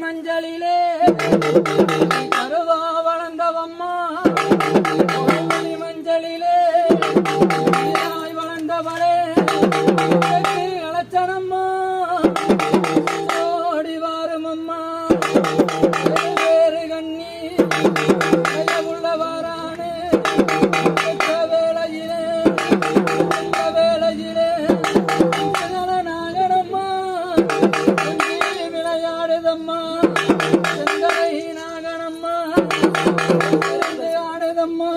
மஞ்சளிலே கருவா வளர்ந்தவம்மா மஞ்சளிலே வளர்ந்தவளே அலச்சனம்மா ஓடி வாரும் அம்மா வேறு கண்ணி உள்ளவாரானே வேளையிலே வேளையிலே நாகனம்மா விளையாடுதம்மா செந்தலை நாகனம்மா ஆடுதம்மா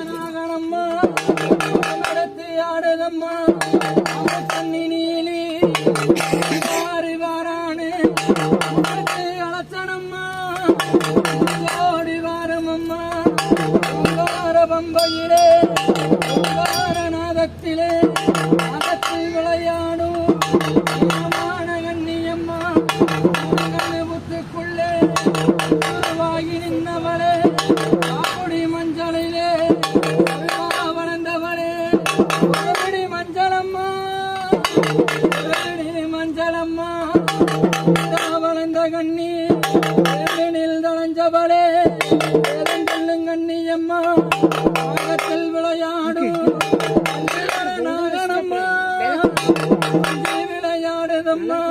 நாகனம்மா நடத்தி ஆடுதம்மா தண்ணி நீலி மாறி வாரானே அலச்சனம்மா ஓடி வாரமம்மா பம்பையிலே நாதத்திலே நாதத்தில் விளையாடும் கண்ணியம்மா புத்துக்குள்ளே வாகி நின்றவளே ஆடி மஞ்சளிலே வளர்ந்தவளே ஒருபடி மஞ்சளம்மா மஞ்சளம்மா வளர்ந்த கண்ணி தளஞ்சவளே கண்ணியம்மா நாகத்தில் விளையாடும் நாகனம்மா விளையாடுதம்மா